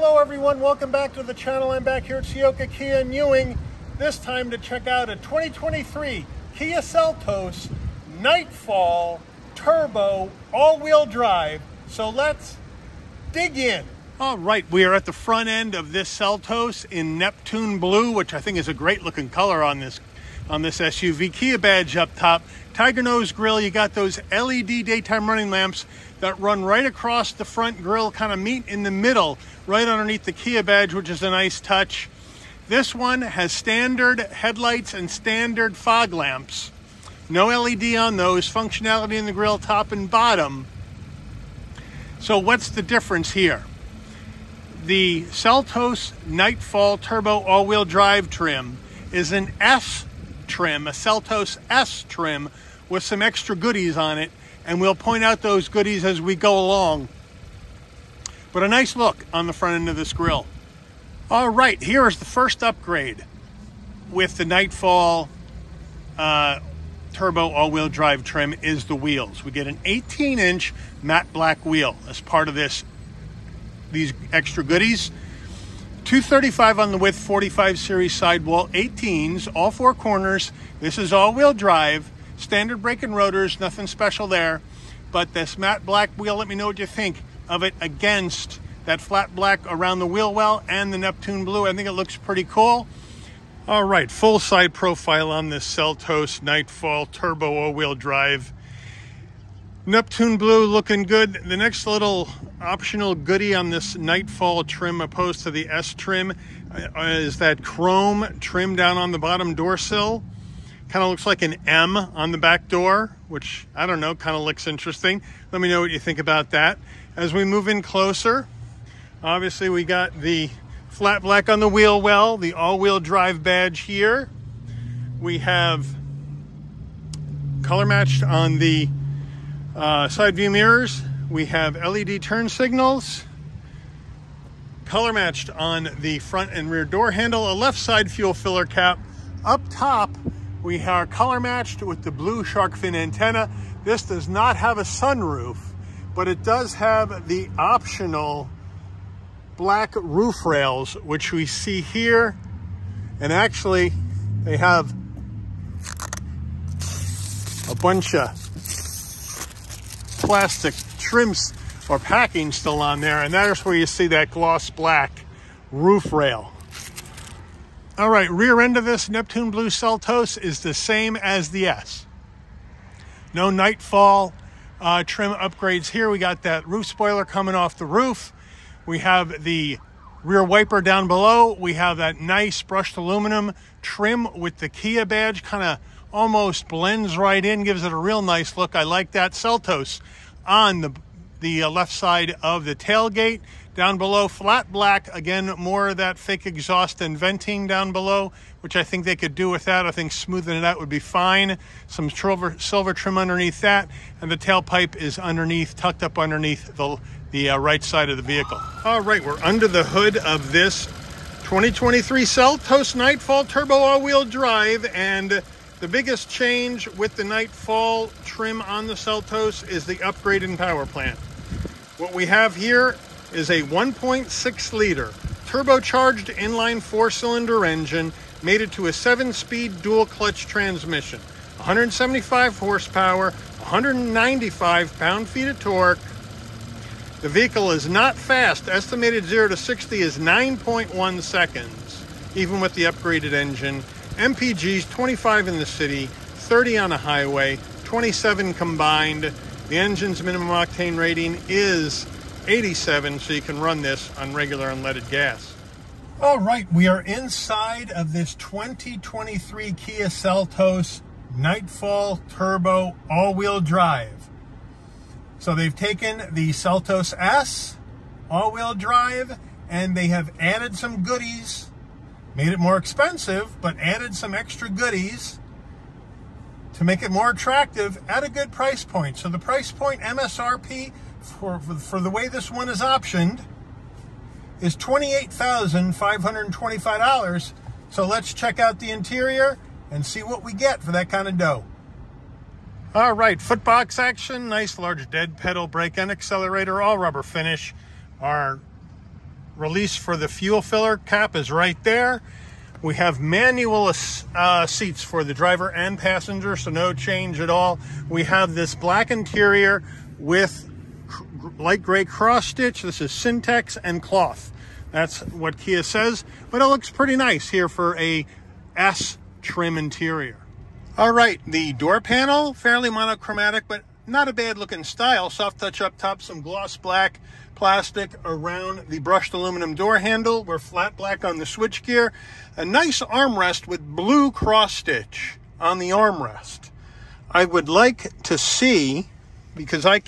Hello everyone, welcome back to the channel. I'm back here at Ciocca Kia in Ewing, this time to check out a 2023 Kia Seltos Nightfall Turbo all-wheel drive. So let's dig in. All right, we are at the front end of this Seltos in Neptune Blue, which I think is a great looking color on this SUV. Kia badge up top, tiger nose grille. You got those LED daytime running lamps that run right across the front grille, kind of meet in the middle, right underneath the Kia badge, which is a nice touch. This one has standard headlights and standard fog lamps. No LED on those. Functionality in the grille, top and bottom. So what's the difference here? The Seltos Nightfall Turbo all-wheel drive trim is an S trim, a Seltos S trim with some extra goodies on it, and we'll point out those goodies as we go along. But a nice look on the front end of this grille. All right, here is the first upgrade with the Nightfall Turbo all-wheel drive trim is the wheels. We get an 18-inch matte black wheel as part of these extra goodies. 235 on the width, 45 series sidewall, 18s, all four corners. This is all-wheel drive, standard brake and rotors, nothing special there. But this matte black wheel, let me know what you think of it against that flat black around the wheel well and the Neptune Blue. I think it looks pretty cool. All right, full side profile on this Seltos Nightfall Turbo all-wheel drive. Neptune Blue looking good. The next little optional goodie on this Nightfall trim opposed to the S trim is that chrome trim down on the bottom door sill. Kind of looks like an M on the back door, which, I don't know, kind of looks interesting. Let me know what you think about that. As we move in closer, obviously we got the flat black on the wheel well, the all-wheel drive badge here. We have color matched on the side view mirrors. We have LED turn signals, color matched on the front and rear door handle, a left side fuel filler cap. Up top, we are color matched with the blue shark fin antenna. This does not have a sunroof, but it does have the optional black roof rails, which we see here. And actually, they have a bunch of plastic trims or packing still on there, and that's where you see that gloss black roof rail. All right, rear end of this Neptune Blue Seltos is the same as the S. No Nightfall trim upgrades here. We got that roof spoiler coming off the roof. We have the rear wiper down below. We have that nice brushed aluminum trim with the Kia badge, kind of almost blends right in, gives it a real nice look. I like that. Seltos on the left side of the tailgate. Down below, flat black. Again, more of that fake exhaust and venting down below, which I think they could do with that. I think smoothing it out would be fine. Some silver trim underneath that, and the tailpipe is underneath, tucked up underneath the right side of the vehicle. All right, we're under the hood of this 2023 Seltos Nightfall Turbo all-wheel drive, and the biggest change with the Nightfall trim on the Seltos is the upgrade in power plant. What we have here is a 1.6 liter turbocharged inline 4-cylinder engine, mated to a 7-speed dual clutch transmission. 175 horsepower, 195 pound-feet of torque. The vehicle is not fast. Estimated 0 to 60 is 9.1 seconds, even with the upgraded engine. MPGs 25 in the city, 30 on a highway, 27 combined. The engine's minimum octane rating is 87, so you can run this on regular unleaded gas. All right, we are inside of this 2023 Kia Seltos Nightfall Turbo all-wheel drive. So they've taken the Seltos S all-wheel drive and they have added some goodies, made it more expensive, but added some extra goodies to make it more attractive at a good price point. So the price point MSRP for the way this one is optioned is $28,525. So let's check out the interior and see what we get for that kind of dough. All right, footbox action, nice large dead pedal, brake and accelerator, all rubber finish. Our release for the fuel filler cap is right there. We have manual seats for the driver and passenger, so no change at all. We have this black interior with light gray cross stitch. This is Syntex and cloth. That's what Kia says, but it looks pretty nice here for a S trim interior. All right, the door panel, fairly monochromatic, but not a bad looking style. Soft touch up top, some gloss black plastic around the brushed aluminum door handle. We're flat black on the switchgear. A nice armrest with blue cross stitch on the armrest. I would like to see, because I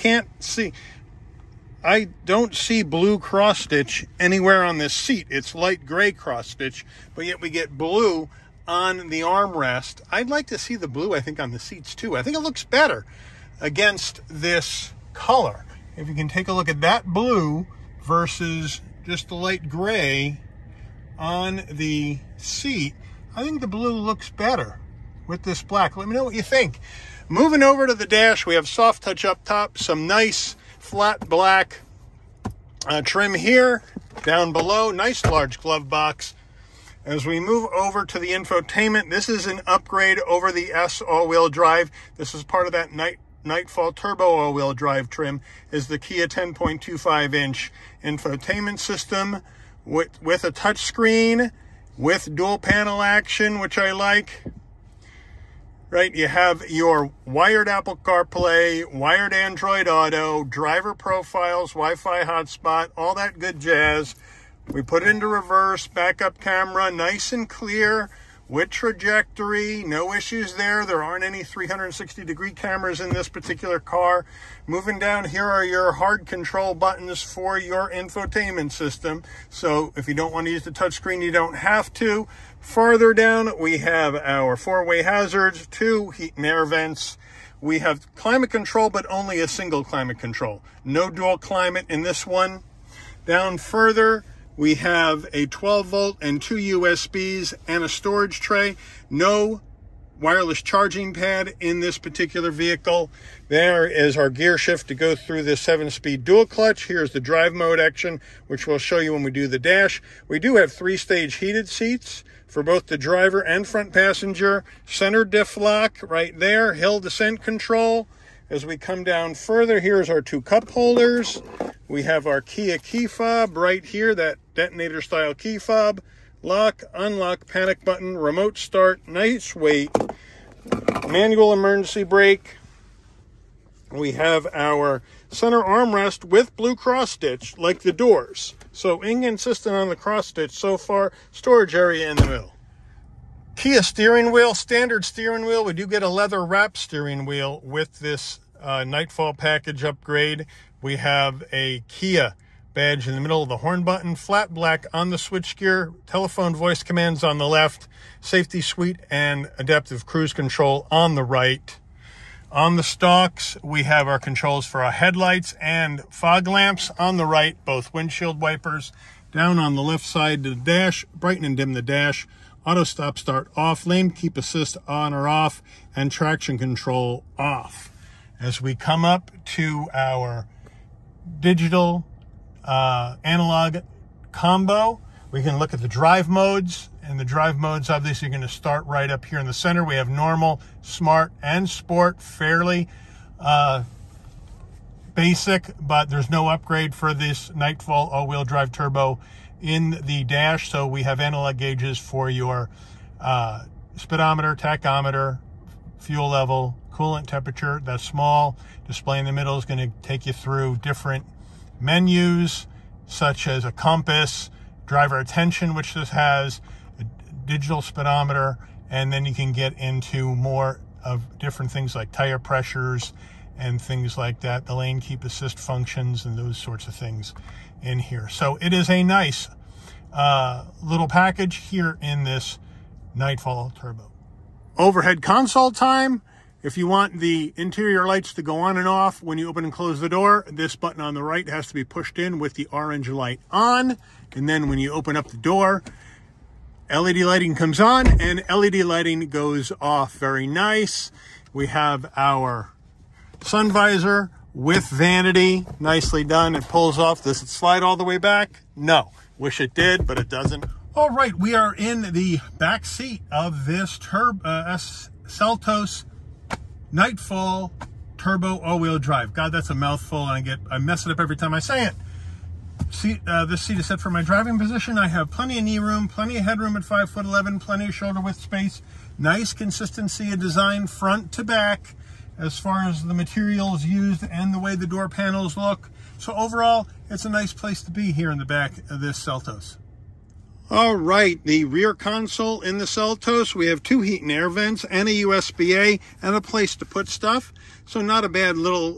don't see blue cross stitch anywhere on this seat. It's light gray cross stitch, but yet we get blue on the armrest. I'd like to see the blue, I think, on the seats too. I think it looks better against this color. If you can take a look at that blue versus just the light gray on the seat, I think the blue looks better with this black. Let me know what you think. Moving over to the dash, we have soft touch up top, some nice flat black trim here. Down below, nice large glove box. As we move over to the infotainment, this is an upgrade over the S all-wheel drive. This is part of that Nightfall turbo all-wheel drive trim, is the Kia 10.25-inch infotainment system with a touch screen, with dual panel action, which I like. Right, you have your wired Apple CarPlay, wired Android Auto, driver profiles, Wi-Fi hotspot, all that good jazz. We put it into reverse, backup camera, nice and clear, with trajectory, no issues there. There aren't any 360-degree cameras in this particular car. Moving down, here are your hard control buttons for your infotainment system. So if you don't want to use the touchscreen, you don't have to. Farther down, we have our four-way hazards, 2 heat and air vents. We have climate control, but only a single climate control. No dual climate in this one. Down further, we have a 12-volt and 2 USBs and a storage tray. No wireless charging pad in this particular vehicle. There is our gear shift to go through the 7-speed dual clutch. Here's the drive mode action, which we'll show you when we do the dash. We do have 3-stage heated seats for both the driver and front passenger. Center diff lock right there. Hill descent control. As we come down further, here's our 2 cup holders. We have our Kia key fob right here, that detonator style key fob. Lock, unlock, panic button, remote start, nice weight, manual emergency brake. We have our center armrest with blue cross stitch like the doors. So inconsistent on the cross stitch so far. Storage area in the middle. Kia steering wheel, standard steering wheel. We do get a leather wrap steering wheel with this Nightfall package upgrade. We have a Kia badge in the middle of the horn button, flat black on the switchgear, telephone voice commands on the left, safety suite and adaptive cruise control on the right. On the stalks, we have our controls for our headlights and fog lamps on the right, both windshield wipers. Down on the left side, the dash, brighten and dim the dash, auto stop start off, lane keep assist on or off, and traction control off. As we come up to our digital analog combo, we can look at the drive modes, and the drive modes obviously are going to start right up here in the center. We have normal, smart, and sport, fairly basic, but there's no upgrade for this Nightfall all-wheel drive turbo in the dash. So we have analog gauges for your speedometer, tachometer, fuel level, coolant temperature. That small display in the middle is going to take you through different menus, such as a compass, driver attention, which this has, a digital speedometer, and then you can get into more of different things like tire pressures and things like that, the lane keep assist functions and those sorts of things in here. So it is a nice little package here in this Nightfall Turbo. Overhead console time. If you want the interior lights to go on and off when you open and close the door, this button on the right has to be pushed in with the orange light on. And then when you open up the door, LED lighting comes on and LED lighting goes off. Very nice. We have our sun visor with vanity. Nicely done. It pulls off. Does it slide all the way back? No. Wish it did, but it doesn't. All right, we are in the back seat of this Seltos Nightfall Turbo all-wheel drive. God, that's a mouthful, and I mess it up every time I say it. This seat is set for my driving position. I have plenty of knee room, plenty of headroom at 5'11", plenty of shoulder width space, nice consistency of design front to back as far as the materials used and the way the door panels look. So overall, it's a nice place to be here in the back of this Seltos. All right, the rear console in the Seltos, we have 2 heat and air vents and a USB-A and a place to put stuff. So not a bad little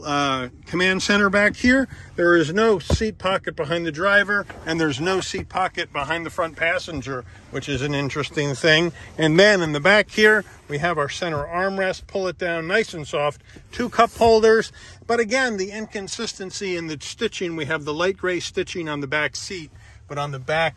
command center back here. There is no seat pocket behind the driver, and there's no seat pocket behind the front passenger, which is an interesting thing. And then in the back here, we have our center armrest. Pull it down nice and soft. 2 cup holders. But again, the inconsistency in the stitching, we have the light gray stitching on the back seat, but on the back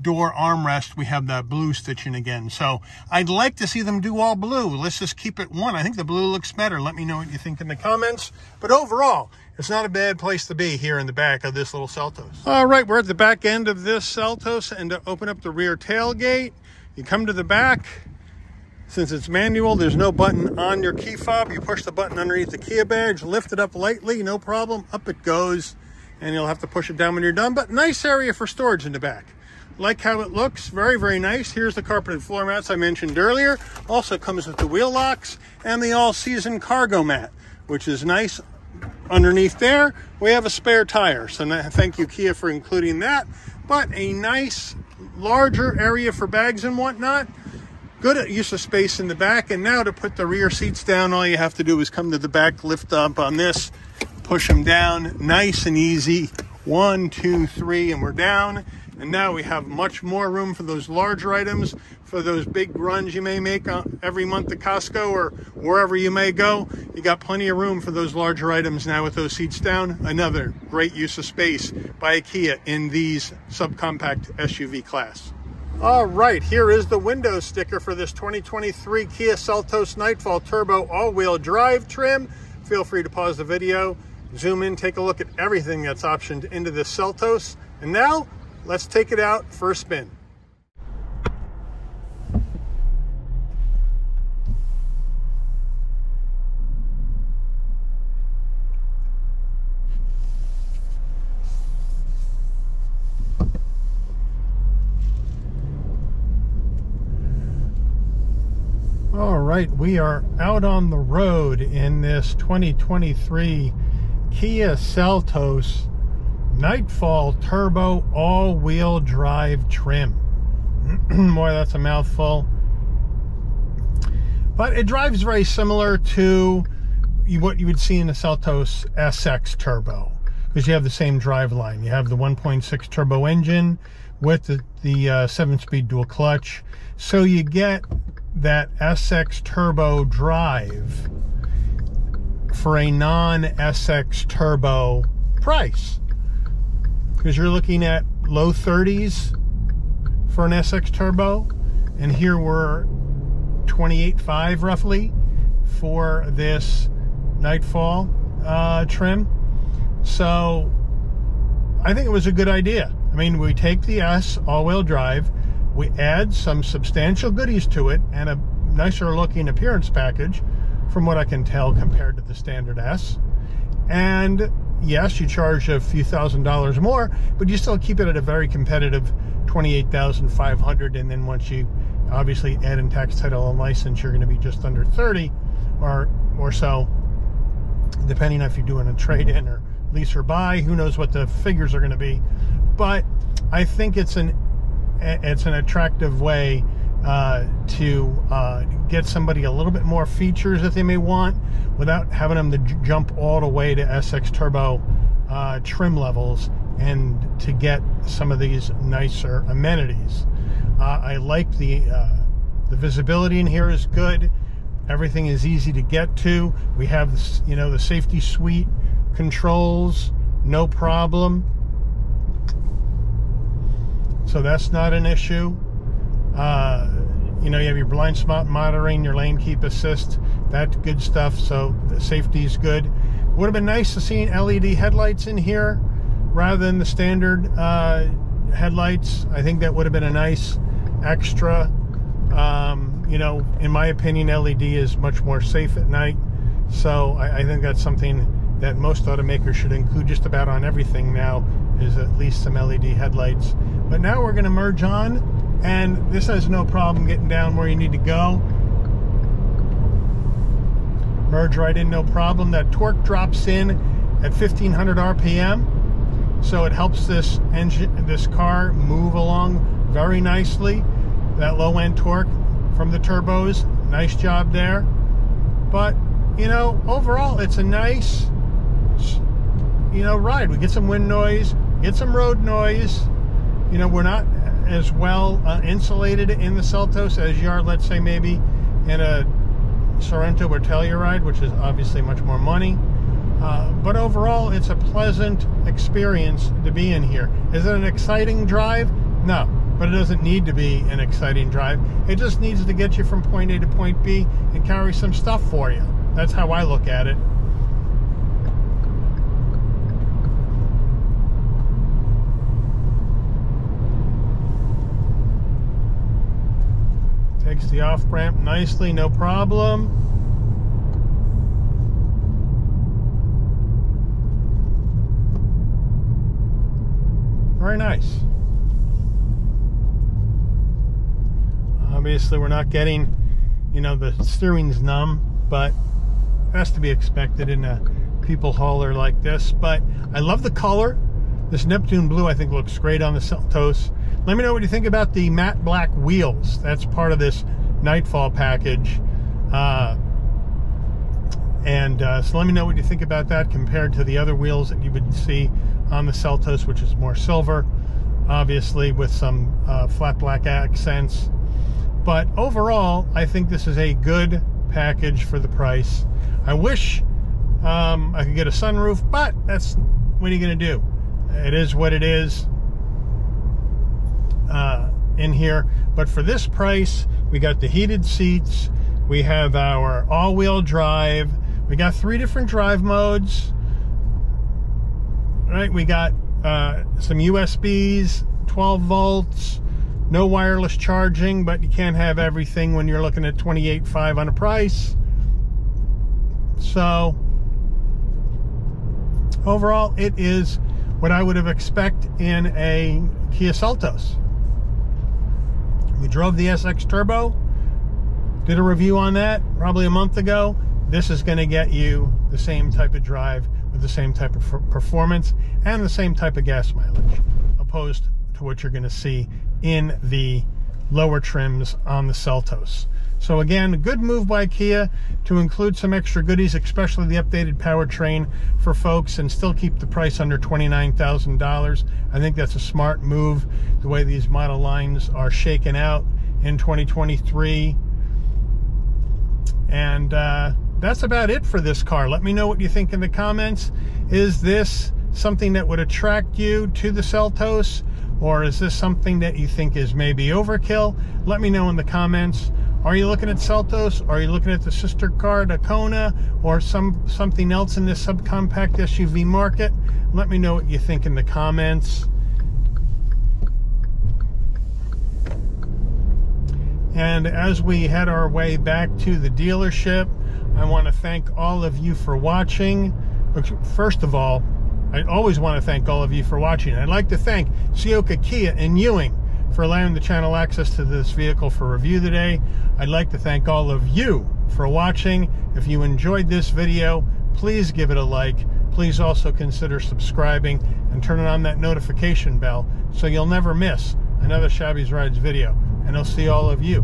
door armrest, we have that blue stitching again. So I'd like to see them do all blue. Let's just keep it one. I think the blue looks better. Let me know what you think in the comments. But overall, it's not a bad place to be here in the back of this little Seltos. All right, we're at the back end of this Seltos, and to open up the rear tailgate, you come to the back. Since it's manual, there's no button on your key fob. You push the button underneath the Kia badge, lift it up lightly, no problem. Up it goes, and you'll have to push it down when you're done. But nice area for storage in the back. Like how it looks, very, very nice. Here's the carpeted floor mats I mentioned earlier. Also comes with the wheel locks and the all-season cargo mat, which is nice. Underneath there, we have a spare tire. So thank you, Kia, for including that. But a nice, larger area for bags and whatnot. Good use of space in the back. And now to put the rear seats down, all you have to do is come to the back, lift up on this, push them down, nice and easy. 1, 2, 3, and we're down. And now we have much more room for those larger items, for those big runs you may make every month at Costco or wherever you may go. You got plenty of room for those larger items now with those seats down. Another great use of space by Kia in these subcompact SUV class. All right, here is the window sticker for this 2023 Kia Seltos Nightfall Turbo all-wheel drive trim. Feel free to pause the video, zoom in, take a look at everything that's optioned into this Seltos. And now, let's take it out for a spin. All right, we are out on the road in this 2023 Kia Seltos Nightfall Turbo all-wheel drive trim. Boy, that's a mouthful. But it drives very similar to what you would see in the Seltos SX Turbo, because you have the same drive line. You have the 1.6 turbo engine with the 7-speed dual clutch. So you get that SX Turbo drive for a non-SX Turbo price, because you're looking at low 30s for an SX Turbo, and here we're 28.5 roughly for this Nightfall trim. So I think it was a good idea. I mean, we take the S all-wheel drive, we add some substantial goodies to it and a nicer looking appearance package from what I can tell compared to the standard S. And yes, you charge a few $1,000s more, but you still keep it at a very competitive $28,500. And then once you obviously add in tax, title, and license, you're going to be just under 30 or so, depending if you're doing a trade-in or lease or buy. Who knows what the figures are going to be? But I think it's an attractive way to get somebody a little bit more features that they may want without having them to jump all the way to SX Turbo trim levels and to get some of these nicer amenities. I like the visibility in here is good. Everything is easy to get to. We have this, the safety suite controls, no problem. So that's not an issue. You have your blind spot monitoring, your lane keep assist, that's good stuff. So the safety is good. Would have been nice to see LED headlights in here rather than the standard headlights. I think that would have been a nice extra. You know, in my opinion, LED is much more safe at night. So I think that's something that most automakers should include just about on everything now, is at least some LED headlights. But now we're going to merge on, and this has no problem getting down where you need to go. Merge right in, no problem. That torque drops in at 1500 RPM, so it helps this car move along very nicely. That low end torque from the turbos, nice job there. But you know, overall it's a nice, you know, ride. We get some wind noise, get some road noise. You know, we're not as well insulated in the Seltos as you are, let's say, maybe in a Sorento or Telluride, which is obviously much more money. But overall, it's a pleasant experience to be in here. Is it an exciting drive? No, but it doesn't need to be an exciting drive. It just needs to get you from point A to point B and carry some stuff for you. That's how I look at it. Takes the off-ramp nicely, no problem. Very nice. Obviously, we're not getting, you know, the steering's numb, but it has to be expected in a people hauler like this. But I love the color. This Neptune blue, I think, looks great on the Seltos. Let me know what you think about the matte black wheels. That's part of this Nightfall package. So let me know what you think about that compared to the other wheels that you would see on the Seltos, which is more silver, obviously, with some flat black accents. But overall, I think this is a good package for the price. I wish I could get a sunroof, but that's, what are you going to do? It is what it is in here. But for this price, we got the heated seats, we have our all-wheel drive, we got 3 different drive modes, right? We got some USBs, 12 volts, no wireless charging, but you can't have everything when you're looking at $28,500 on a price. So overall, it is what I would have expected in a Kia Seltos. We drove the SX Turbo, did a review on that probably a month ago. This is going to get you the same type of drive with the same type of performance and the same type of gas mileage, opposed to what you're going to see in the lower trims on the Seltos. So again, a good move by Kia to include some extra goodies, especially the updated powertrain for folks, and still keep the price under $29,000. I think that's a smart move, the way these model lines are shaken out in 2023. And that's about it for this car. Let me know what you think in the comments. Is this something that would attract you to the Seltos, or is this something that you think is maybe overkill? Let me know in the comments. Are you looking at Seltos? Are you looking at the sister car, the Kona, or something else in this subcompact SUV market? Let me know what you think in the comments. And as we head our way back to the dealership, I want to thank all of you for watching. First of all, I always want to thank all of you for watching. I'd like to thank Ciocca Kia in Ewing for allowing the channel access to this vehicle for review today. I'd like to thank all of you for watching. If you enjoyed this video, please give it a like. Please also consider subscribing and turning on that notification bell so you'll never miss another Shabby's Rides video. And I'll see all of you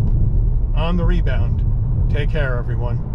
on the rebound. Take care, everyone.